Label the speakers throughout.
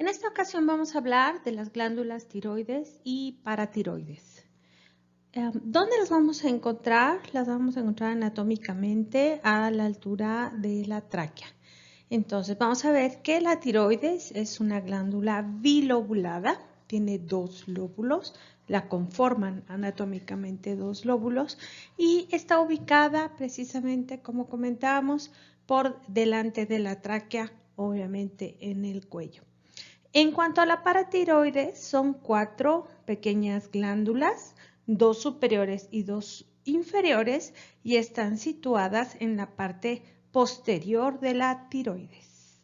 Speaker 1: En esta ocasión vamos a hablar de las glándulas tiroides y paratiroides. ¿Dónde las vamos a encontrar? Las vamos a encontrar anatómicamente a la altura de la tráquea. Entonces vamos a ver que la tiroides es una glándula bilobulada, tiene dos lóbulos, la conforman anatómicamente dos lóbulos y está ubicada precisamente, como comentábamos, por delante de la tráquea, obviamente en el cuello. En cuanto a la paratiroides, son 4 pequeñas glándulas, 2 superiores y 2 inferiores, y están situadas en la parte posterior de la tiroides.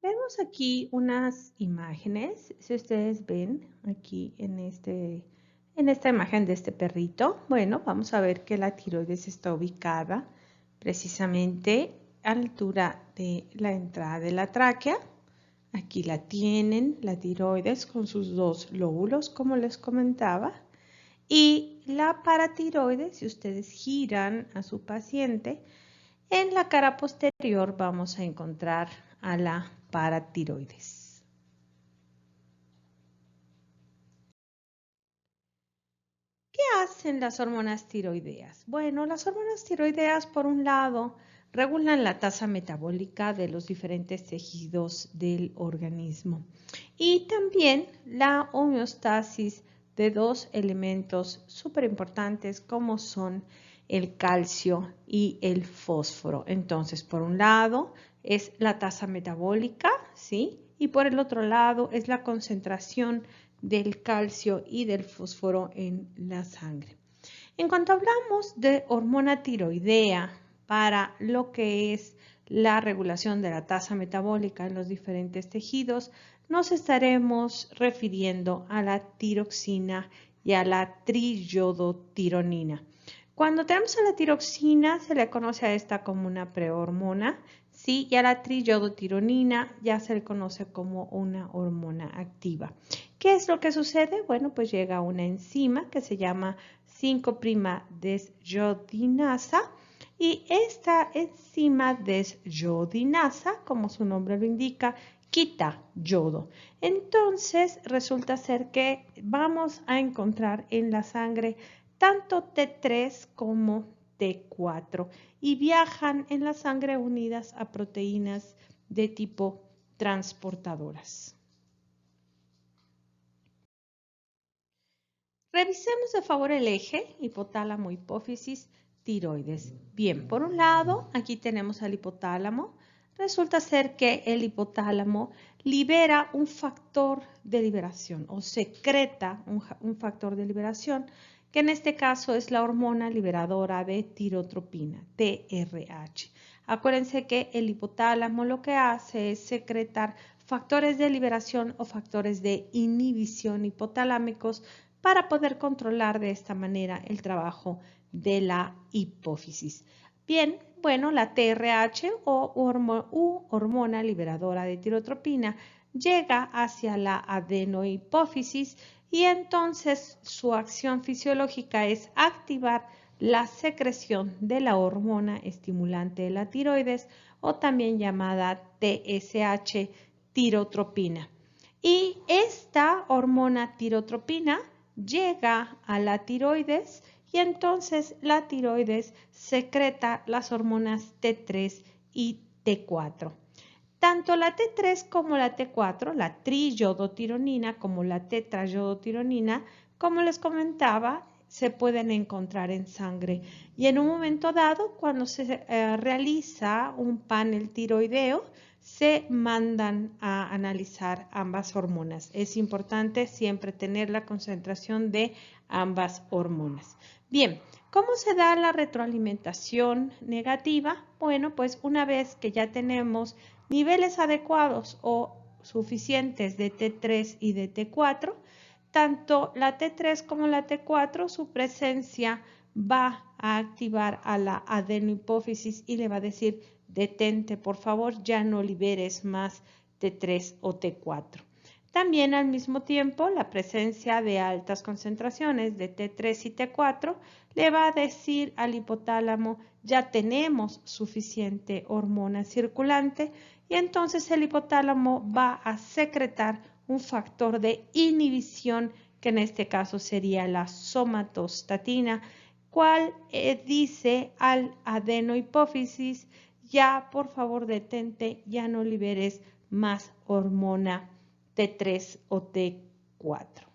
Speaker 1: Vemos aquí unas imágenes, si ustedes ven aquí en esta imagen de este perrito, bueno, vamos a ver que la tiroides está ubicada precisamente a la altura de la entrada de la tráquea. Aquí la tienen, la tiroides con sus dos lóbulos, como les comentaba. Y la paratiroides, si ustedes giran a su paciente, en la cara posterior vamos a encontrar a la paratiroides. ¿Qué hacen las hormonas tiroideas? Bueno, las hormonas tiroideas, por un lado, regulan la tasa metabólica de los diferentes tejidos del organismo y también la homeostasis de dos elementos súper importantes como son el calcio y el fósforo. Entonces, por un lado es la tasa metabólica, ¿sí? Y por el otro lado es la concentración del calcio y del fósforo en la sangre. En cuanto hablamos de hormona tiroidea para lo que es la regulación de la tasa metabólica en los diferentes tejidos, nos estaremos refiriendo a la tiroxina y a la triiodotironina. Cuando tenemos a la tiroxina, se le conoce a esta como una prehormona, ¿sí? Y a la triiodotironina ya se le conoce como una hormona activa. ¿Qué es lo que sucede? Bueno, pues llega una enzima que se llama 5'-desyodinasa y esta enzima desyodinasa, como su nombre lo indica, quita yodo. Entonces resulta ser que vamos a encontrar en la sangre tanto T3 como T4 y viajan en la sangre unidas a proteínas de tipo transportadoras. Revisemos de favor el eje hipotálamo, hipófisis, tiroides. Bien, por un lado, aquí tenemos al hipotálamo. Resulta ser que el hipotálamo libera un factor de liberación o secreta un factor de liberación, que en este caso es la hormona liberadora de tirotropina, TRH. Acuérdense que el hipotálamo lo que hace es secretar factores de liberación o factores de inhibición hipotalámicos para poder controlar de esta manera el trabajo de la hipófisis. Bien, bueno, la TRH o hormona liberadora de tirotropina llega hacia la adenohipófisis y entonces su acción fisiológica es activar la secreción de la hormona estimulante de la tiroides o también llamada TSH, tirotropina. Y esta hormona tirotropina llega a la tiroides y entonces la tiroides secreta las hormonas T3 y T4. Tanto la T3 como la T4, la triiodotironina como la tetraiodotironina, como les comentaba, se pueden encontrar en sangre. Y en un momento dado, cuando se realiza un panel tiroideo, se mandan a analizar ambas hormonas. Es importante siempre tener la concentración de ambas hormonas. Bien, ¿cómo se da la retroalimentación negativa? Bueno, pues una vez que ya tenemos niveles adecuados o suficientes de T3 y de T4, tanto la T3 como la T4, su presencia va a activar a la adenohipófisis y le va a decir: detente, por favor, ya no liberes más T3 o T4. También al mismo tiempo la presencia de altas concentraciones de T3 y T4 le va a decir al hipotálamo ya tenemos suficiente hormona circulante y entonces el hipotálamo va a secretar un factor de inhibición que en este caso sería la somatostatina, cual dice al adenohipófisis ya por favor detente, ya no liberes más hormona T3 o T4.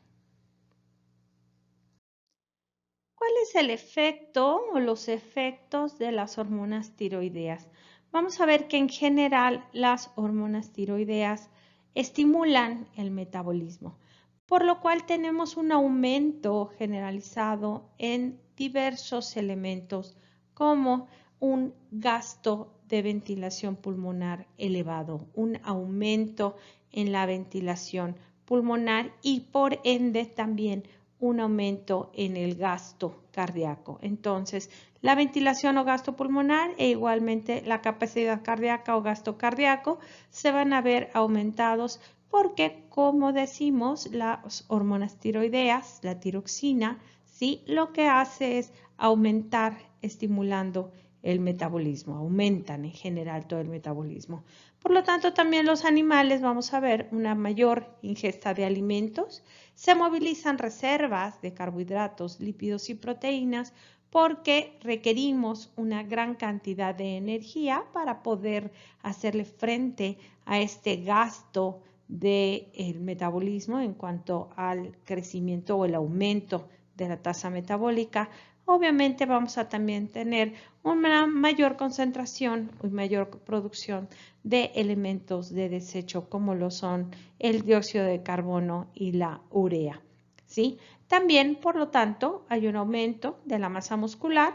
Speaker 1: ¿Cuál es el efecto o los efectos de las hormonas tiroideas? Vamos a ver que en general las hormonas tiroideas estimulan el metabolismo, por lo cual tenemos un aumento generalizado en diversos elementos como un gasto de ventilación pulmonar elevado, un aumento en la ventilación pulmonar y por ende también un aumento en el gasto cardíaco. Entonces, la ventilación o gasto pulmonar e igualmente la capacidad cardíaca o gasto cardíaco se van a ver aumentados porque, como decimos, las hormonas tiroideas, la tiroxina, ¿sí? Lo que hace es aumentar estimulando el metabolismo, aumentan en general todo el metabolismo. Por lo tanto, también los animales vamos a ver una mayor ingesta de alimentos, se movilizan reservas de carbohidratos, lípidos y proteínas porque requerimos una gran cantidad de energía para poder hacerle frente a este gasto del metabolismo en cuanto al crecimiento o el aumento de la tasa metabólica. Obviamente vamos a también tener una mayor concentración y mayor producción de elementos de desecho como lo son el dióxido de carbono y la urea, ¿sí? También, por lo tanto, hay un aumento de la masa muscular,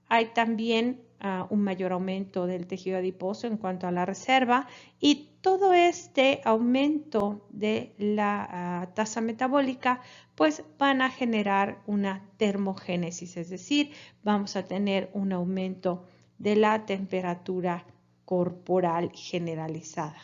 Speaker 1: hay también un mayor aumento del tejido adiposo en cuanto a la reserva y todo este aumento de la tasa metabólica pues van a generar una termogénesis, es decir, vamos a tener un aumento de la temperatura corporal generalizada.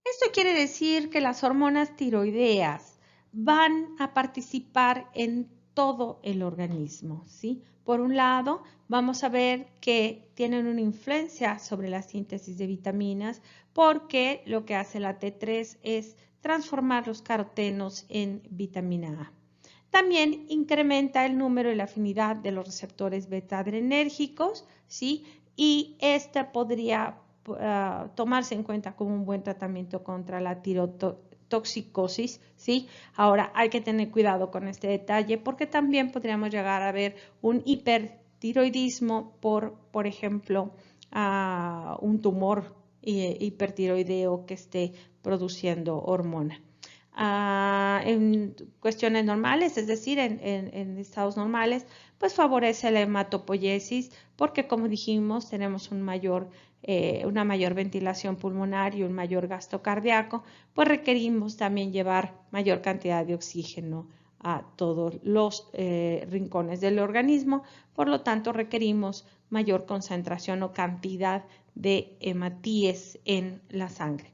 Speaker 1: Esto quiere decir que las hormonas tiroideas van a participar en todo el organismo, ¿sí? Por un lado, vamos a ver que tienen una influencia sobre la síntesis de vitaminas porque lo que hace la T3 es transformar los carotenos en vitamina A. También incrementa el número y la afinidad de los receptores beta-adrenérgicos, ¿sí? Y este podría tomarse en cuenta como un buen tratamiento contra la tirotoxicosis, ¿sí? Ahora hay que tener cuidado con este detalle porque también podríamos llegar a ver un hipertiroidismo por ejemplo, un tumor hipertiroideo que esté produciendo hormona. En cuestiones normales, es decir, en estados normales, pues favorece la hematopoiesis porque, como dijimos, tenemos una mayor ventilación pulmonar y un mayor gasto cardíaco, pues requerimos también llevar mayor cantidad de oxígeno a todos los rincones del organismo, por lo tanto requerimos mayor concentración o cantidad de hematíes en la sangre.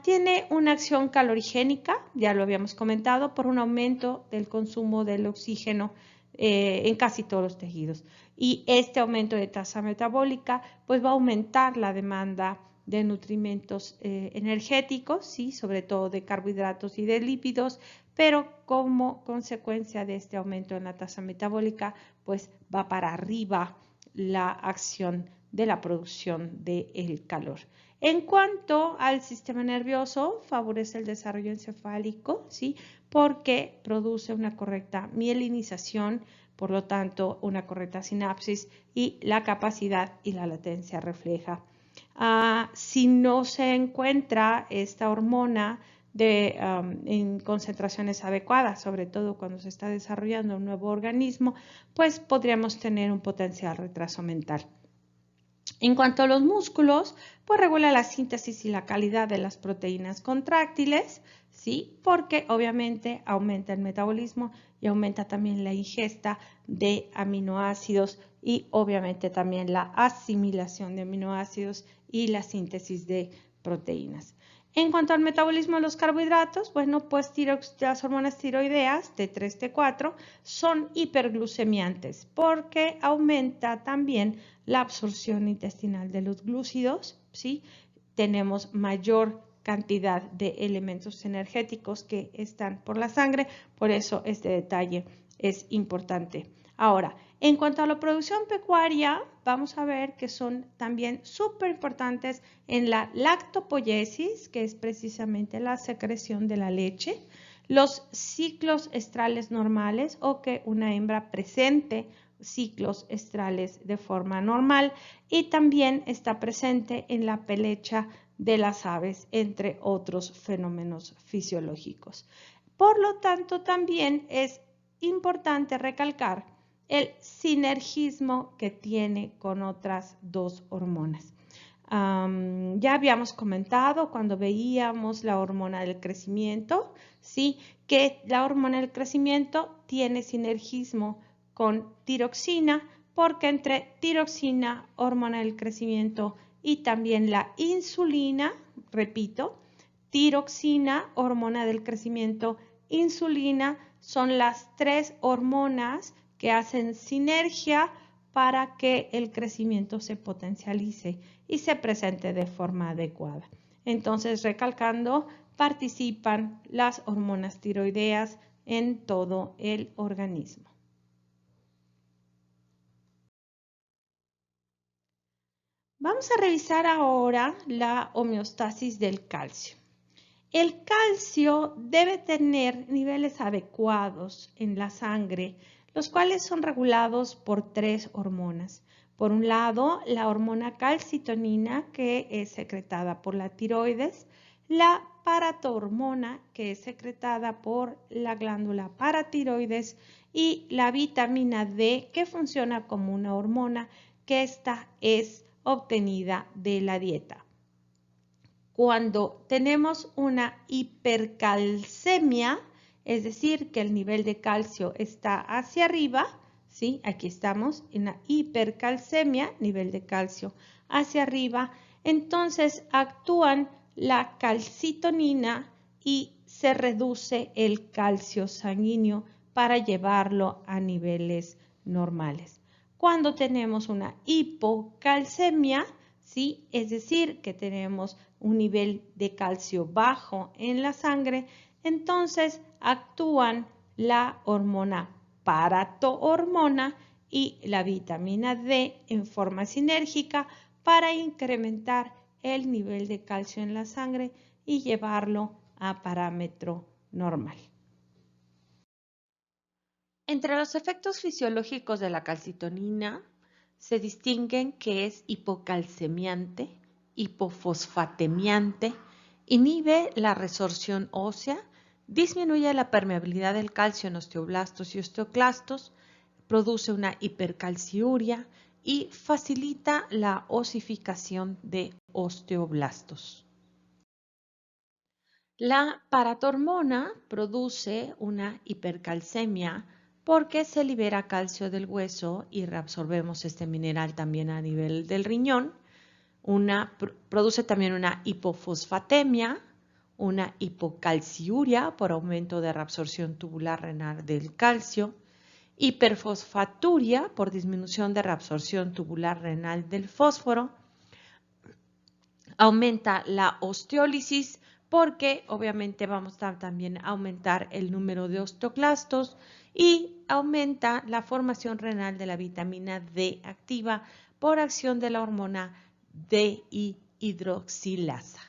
Speaker 1: Tiene una acción calorigénica, ya lo habíamos comentado, por un aumento del consumo del oxígeno en casi todos los tejidos. Y este aumento de tasa metabólica pues va a aumentar la demanda de nutrimentos energéticos, ¿sí? Sobre todo de carbohidratos y de lípidos, pero como consecuencia de este aumento en la tasa metabólica pues va para arriba la acción de la producción del calor. En cuanto al sistema nervioso, favorece el desarrollo encefálico, ¿sí? Porque produce una correcta mielinización, por lo tanto, una correcta sinapsis y la capacidad y la latencia refleja. Si no se encuentra esta hormona en concentraciones adecuadas, sobre todo cuando se está desarrollando un nuevo organismo, pues podríamos tener un potencial retraso mental. En cuanto a los músculos, pues regula la síntesis y la calidad de las proteínas contráctiles, ¿sí? Porque obviamente aumenta el metabolismo y aumenta también la ingesta de aminoácidos y obviamente también la asimilación de aminoácidos y la síntesis de proteínas. En cuanto al metabolismo de los carbohidratos, bueno, pues las hormonas tiroideas T3, T4 son hiperglucemiantes porque aumenta también la absorción intestinal de los glúcidos, ¿sí? Tenemos mayor cantidad de elementos energéticos que están por la sangre, por eso este detalle es importante. Ahora, en cuanto a la producción pecuaria, vamos a ver que son también súper importantes en la lactopoiesis, que es precisamente la secreción de la leche, los ciclos estrales normales o que una hembra presente ciclos estrales de forma normal y también está presente en la pelecha de las aves, entre otros fenómenos fisiológicos. Por lo tanto, también es importante recalcar el sinergismo que tiene con otras dos hormonas. Ya habíamos comentado cuando veíamos la hormona del crecimiento, ¿sí? Que la hormona del crecimiento tiene sinergismo con tiroxina, porque entre tiroxina, hormona del crecimiento y también la insulina, repito, tiroxina, hormona del crecimiento, insulina, son las tres hormonas que hacen sinergia para que el crecimiento se potencialice y se presente de forma adecuada. Entonces, recalcando, participan las hormonas tiroideas en todo el organismo. Vamos a revisar ahora la homeostasis del calcio. El calcio debe tener niveles adecuados en la sangre, los cuales son regulados por tres hormonas. Por un lado, la hormona calcitonina, que es secretada por la tiroides, la paratormona, que es secretada por la glándula paratiroides, y la vitamina D, que funciona como una hormona, que esta es obtenida de la dieta. Cuando tenemos una hipercalcemia, es decir, que el nivel de calcio está hacia arriba, ¿sí? Aquí estamos en la hipercalcemia, nivel de calcio hacia arriba, entonces actúan la calcitonina y se reduce el calcio sanguíneo para llevarlo a niveles normales. Cuando tenemos una hipocalcemia, ¿sí? Es decir, que tenemos un nivel de calcio bajo en la sangre, entonces actúan la hormona paratohormona y la vitamina D en forma sinérgica para incrementar el nivel de calcio en la sangre y llevarlo a parámetro normal. Entre los efectos fisiológicos de la calcitonina se distinguen que es hipocalcemiante, hipofosfatemiante, inhibe la resorción ósea, disminuye la permeabilidad del calcio en osteoblastos y osteoclastos, produce una hipercalciuria y facilita la osificación de osteoblastos. La paratormona produce una hipercalcemia porque se libera calcio del hueso y reabsorbemos este mineral también a nivel del riñón. Produce también una hipofosfatemia, una hipocalciuria por aumento de reabsorción tubular renal del calcio, hiperfosfaturia por disminución de reabsorción tubular renal del fósforo, aumenta la osteólisis porque obviamente vamos a también aumentar el número de osteoclastos y aumenta la formación renal de la vitamina D activa por acción de la hormona dihidroxilasa.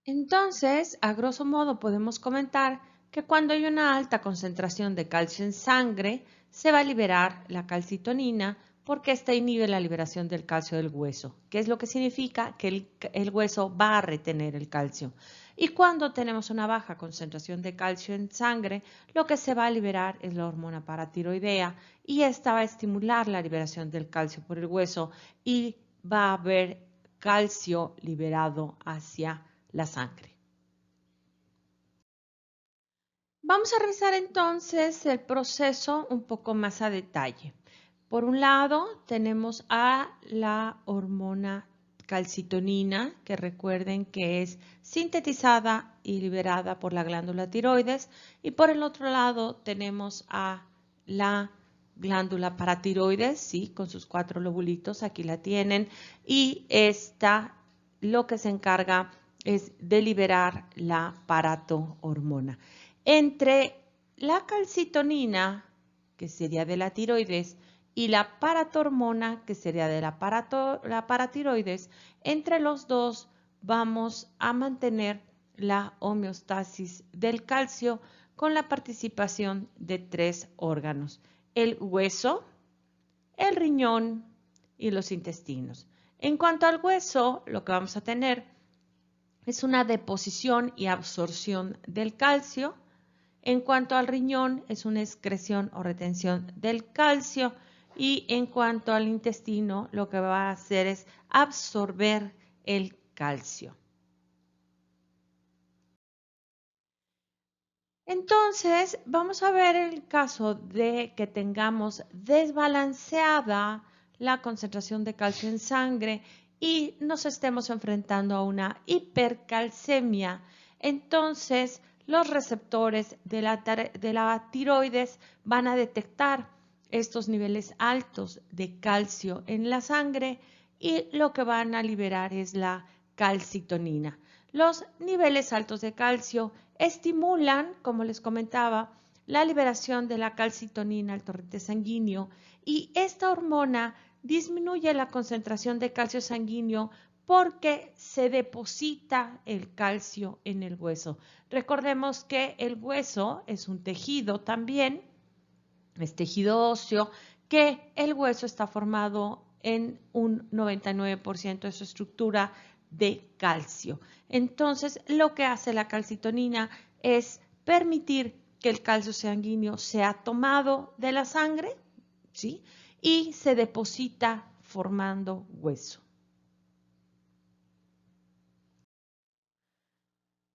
Speaker 1: Entonces, a grosso modo podemos comentar que cuando hay una alta concentración de calcio en sangre, se va a liberar la calcitonina porque esta inhibe la liberación del calcio del hueso, que es lo que significa que el hueso va a retener el calcio. Y cuando tenemos una baja concentración de calcio en sangre, lo que se va a liberar es la hormona paratiroidea y esta va a estimular la liberación del calcio por el hueso y va a haber calcio liberado hacia la sangre. Vamos a revisar entonces el proceso un poco más a detalle. Por un lado, tenemos a la hormona calcitonina, que recuerden que es sintetizada y liberada por la glándula tiroides. Y por el otro lado, tenemos a la glándula paratiroides, ¿sí? Con sus 4 lobulitos, aquí la tienen. Y esta lo que se encarga es de liberar la paratohormona. Entre la calcitonina, que sería de la tiroides, y la paratormona, que sería de la paratiroides, entre los dos vamos a mantener la homeostasis del calcio con la participación de 3 órganos: el hueso, el riñón y los intestinos. En cuanto al hueso, lo que vamos a tener es una deposición y absorción del calcio. En cuanto al riñón, es una excreción o retención del calcio. Y en cuanto al intestino, lo que va a hacer es absorber el calcio. Entonces, vamos a ver el caso de que tengamos desbalanceada la concentración de calcio en sangre y nos estemos enfrentando a una hipercalcemia. Entonces, los receptores de la tiroides van a detectar estos niveles altos de calcio en la sangre y lo que van a liberar es la calcitonina. Los niveles altos de calcio estimulan, como les comentaba, la liberación de la calcitonina al torrente sanguíneo y esta hormona disminuye la concentración de calcio sanguíneo porque se deposita el calcio en el hueso. Recordemos que el hueso es un tejido también, es tejido óseo, que el hueso está formado en un 99% de su estructura de calcio. Entonces, lo que hace la calcitonina es permitir que el calcio sanguíneo sea tomado de la sangre, ¿sí? Y se deposita formando hueso.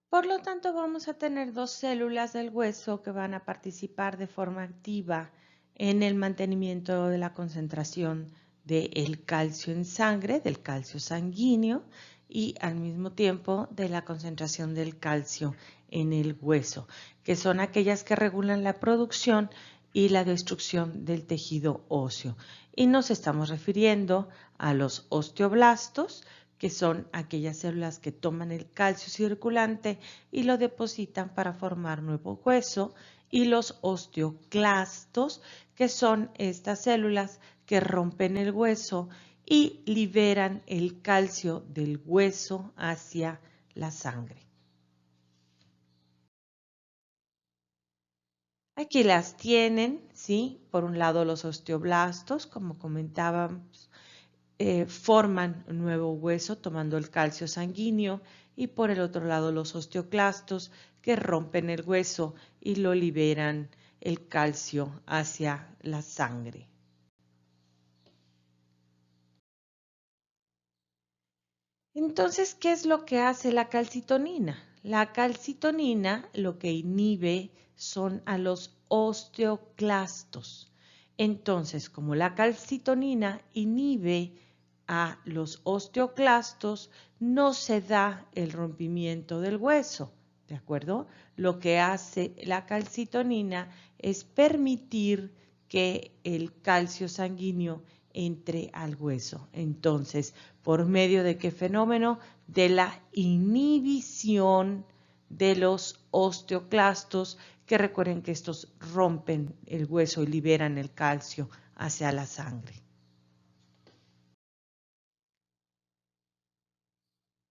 Speaker 1: Por lo tanto, vamos a tener 2 células del hueso que van a participar de forma activa en el mantenimiento de la concentración del calcio en sangre, del calcio sanguíneo y al mismo tiempo de la concentración del calcio en el hueso, que son aquellas que regulan la producción y la destrucción del tejido óseo. Y nos estamos refiriendo a los osteoblastos, que son aquellas células que toman el calcio circulante y lo depositan para formar nuevo hueso, y los osteoclastos, que son estas células que rompen el hueso y liberan el calcio del hueso hacia la sangre. Aquí las tienen, ¿sí? Por un lado los osteoblastos, como comentábamos, forman un nuevo hueso tomando el calcio sanguíneo, y por el otro lado los osteoclastos que rompen el hueso y lo liberan el calcio hacia la sangre. Entonces, ¿qué es lo que hace la calcitonina? La calcitonina lo que inhibe son a los osteoclastos. Entonces, como la calcitonina inhibe a los osteoclastos, no se da el rompimiento del hueso, ¿de acuerdo? Lo que hace la calcitonina es permitir que el calcio sanguíneo entre al hueso. Entonces, ¿por medio de qué fenómeno? De la inhibición de los osteoclastos, que recuerden que estos rompen el hueso y liberan el calcio hacia la sangre.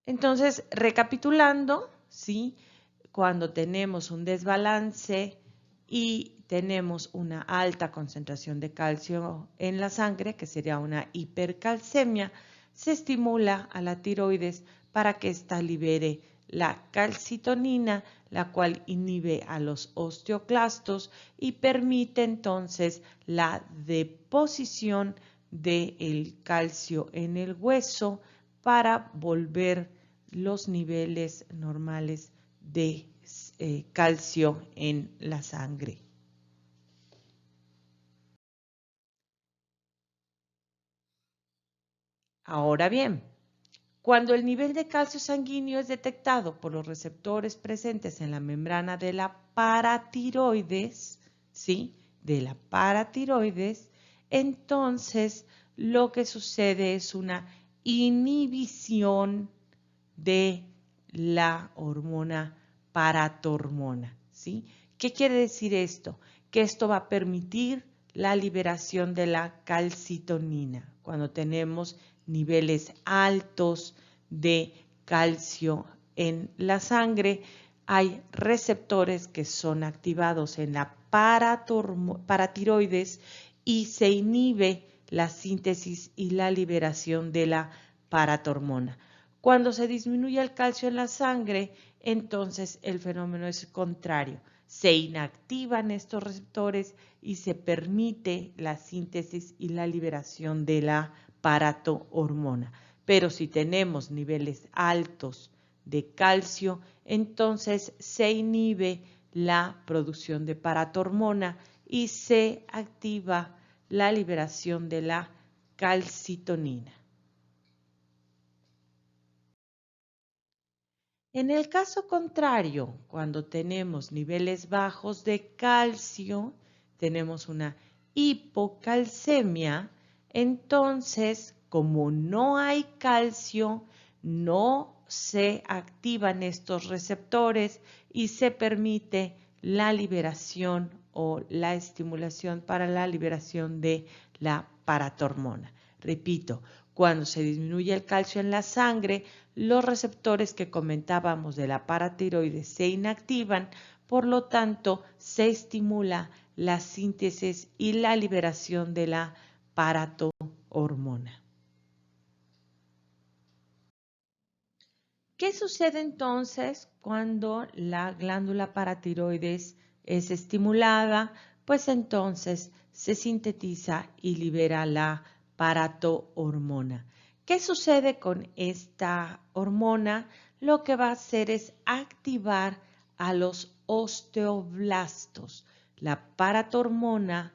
Speaker 1: Entonces, recapitulando, ¿sí? Cuando tenemos un desbalance y tenemos una alta concentración de calcio en la sangre, que sería una hipercalcemia, se estimula a la tiroides para que ésta libere la calcitonina, la cual inhibe a los osteoclastos y permite entonces la deposición del calcio en el hueso para volver los niveles normales de calcio en la sangre. Ahora bien, cuando el nivel de calcio sanguíneo es detectado por los receptores presentes en la membrana de la paratiroides, ¿sí? De la paratiroides, entonces lo que sucede es una inhibición de la hormona paratormona, ¿sí? ¿Qué quiere decir esto? Que esto va a permitir la liberación de la calcitonina cuando tenemos niveles altos de calcio en la sangre. Hay receptores que son activados en la paratiroides y se inhibe la síntesis y la liberación de la paratormona. Cuando se disminuye el calcio en la sangre, entonces el fenómeno es contrario. Se inactivan estos receptores y se permite la síntesis y la liberación de la paratohormona. Pero si tenemos niveles altos de calcio, entonces se inhibe la producción de paratormona y se activa la liberación de la calcitonina. En el caso contrario, cuando tenemos niveles bajos de calcio, tenemos una hipocalcemia, entonces, como no hay calcio, no se activan estos receptores y se permite la liberación o la estimulación para la liberación de la paratormona. Repito, cuando se disminuye el calcio en la sangre, los receptores que comentábamos de la paratiroides se inactivan, por lo tanto, se estimula la síntesis y la liberación de la paratohormona. ¿Qué sucede entonces cuando la glándula paratiroides es estimulada? Pues entonces se sintetiza y libera la paratohormona. ¿Qué sucede con esta hormona? Lo que va a hacer es activar a los osteoblastos. La paratohormona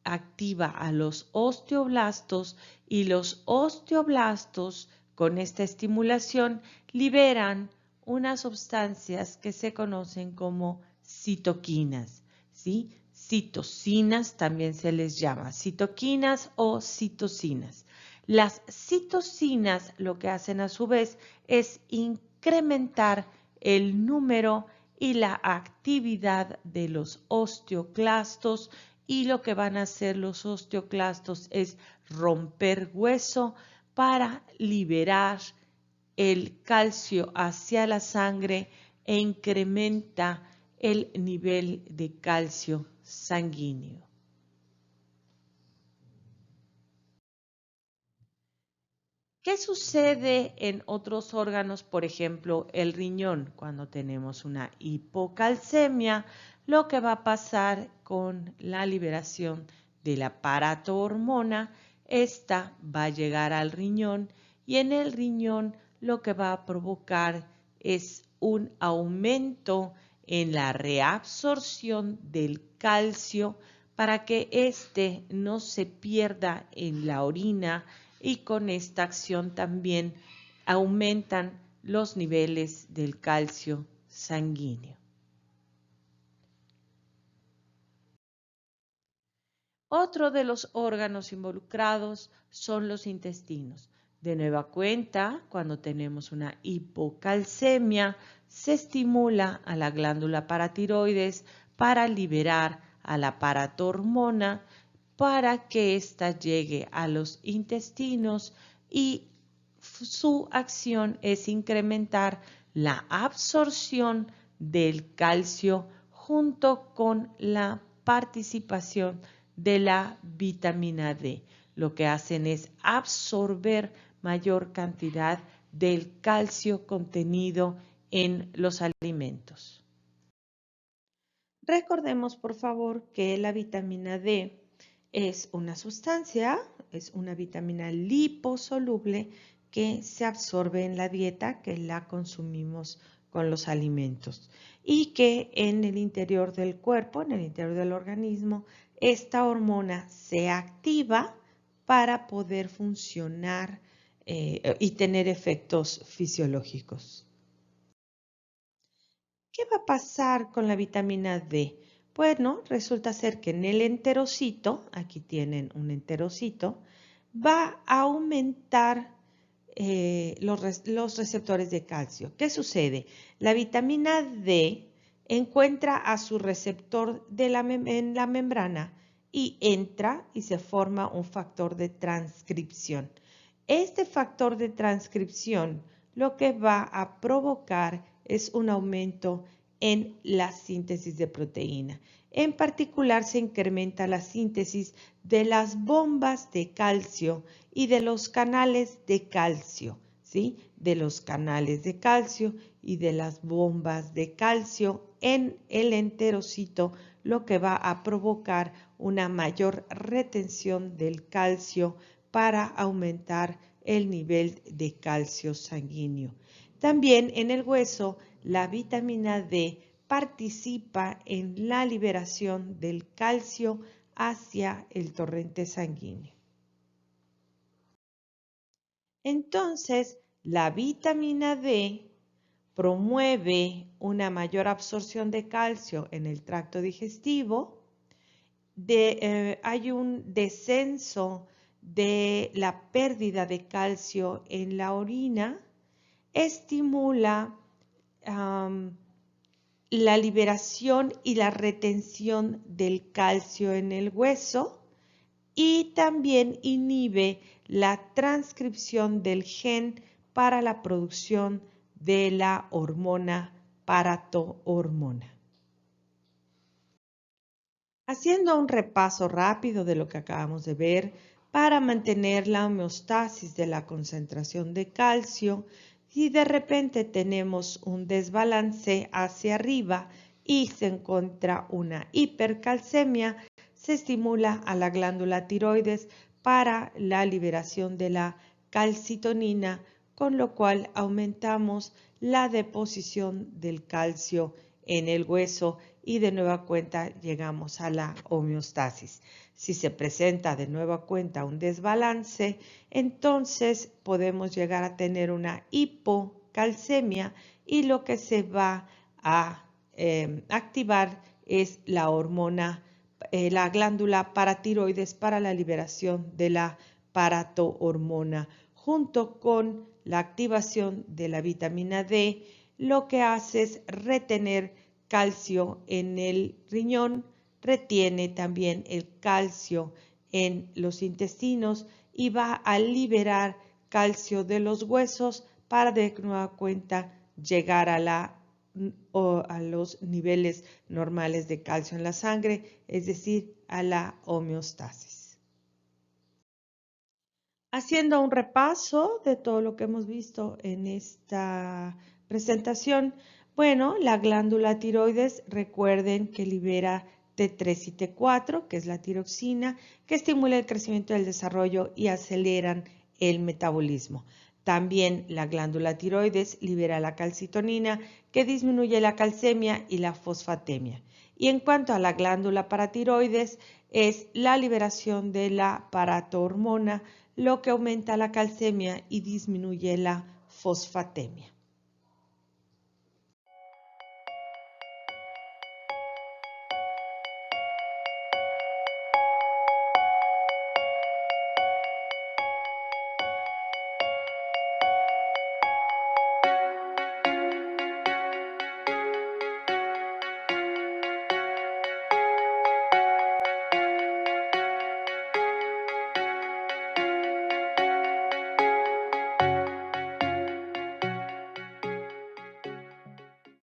Speaker 1: activa a los osteoblastos y los osteoblastos con esta estimulación liberan unas sustancias que se conocen como citoquinas, ¿sí? Citocinas también se les llama, citoquinas o citocinas. Las citocinas lo que hacen a su vez es incrementar el número y la actividad de los osteoclastos y lo que van a hacer los osteoclastos es romper hueso para liberar el calcio hacia la sangre e incrementa el nivel de calcio sanguíneo. ¿Qué sucede en otros órganos? Por ejemplo, el riñón. Cuando tenemos una hipocalcemia, lo que va a pasar con la liberación de la paratohormona, esta va a llegar al riñón y en el riñón lo que va a provocar es un aumento en la reabsorción del calcio para que éste no se pierda en la orina y con esta acción también aumentan los niveles del calcio sanguíneo. Otro de los órganos involucrados son los intestinos. De nueva cuenta, cuando tenemos una hipocalcemia, se estimula a la glándula paratiroides para liberar a la paratohormona para que ésta llegue a los intestinos y su acción es incrementar la absorción del calcio junto con la participación de la vitamina D. Lo que hacen es absorber mayor cantidad del calcio contenido en los alimentos. Recordemos, por favor, que la vitamina D es una sustancia, es una vitamina liposoluble que se absorbe en la dieta, que la consumimos con los alimentos y que en el interior del cuerpo, en el interior del organismo, esta hormona se activa para poder funcionar y tener efectos fisiológicos. ¿Qué va a pasar con la vitamina D? Bueno, resulta ser que en el enterocito, aquí tienen un enterocito, va a aumentar los receptores de calcio. ¿Qué sucede? La vitamina D encuentra a su receptor en la membrana y entra y se forma un factor de transcripción. Este factor de transcripción lo que va a provocar es un aumento en la síntesis de proteína. En particular se incrementa la síntesis de las bombas de calcio y de los canales de calcio, ¿sí? De los canales de calcio y de las bombas de calcio en el enterocito, lo que va a provocar una mayor retención del calcio para aumentar el nivel de calcio sanguíneo. También en el hueso, la vitamina D participa en la liberación del calcio hacia el torrente sanguíneo. Entonces, la vitamina D promueve una mayor absorción de calcio en el tracto digestivo, hay un descenso de la pérdida de calcio en la orina, estimula la liberación y la retención del calcio en el hueso y también inhibe la transcripción del gen para la producción de la hormona paratohormona. Haciendo un repaso rápido de lo que acabamos de ver, para mantener la homeostasis de la concentración de calcio, si de repente tenemos un desbalance hacia arriba y se encuentra una hipercalcemia, se estimula a la glándula tiroides para la liberación de la calcitonina, con lo cual aumentamos la deposición del calcio en el hueso y de nueva cuenta llegamos a la homeostasis. Si se presenta de nueva cuenta un desbalance, entonces podemos llegar a tener una hipocalcemia y lo que se va a activar es la hormona, la glándula paratiroides para la liberación de la paratohormona, junto con la activación de la vitamina D, lo que hace es retener calcio en el riñón, retiene también el calcio en los intestinos y va a liberar calcio de los huesos para de nueva cuenta llegar a los niveles normales de calcio en la sangre, es decir, a la homeostasis. Haciendo un repaso de todo lo que hemos visto en esta presentación, bueno, la glándula tiroides, recuerden que libera T3 y T4, que es la tiroxina, que estimula el crecimiento y el desarrollo y aceleran el metabolismo. También la glándula tiroides libera la calcitonina, que disminuye la calcemia y la fosfatemia. Y en cuanto a la glándula paratiroides, es la liberación de la paratohormona, lo que aumenta la calcemia y disminuye la fosfatemia.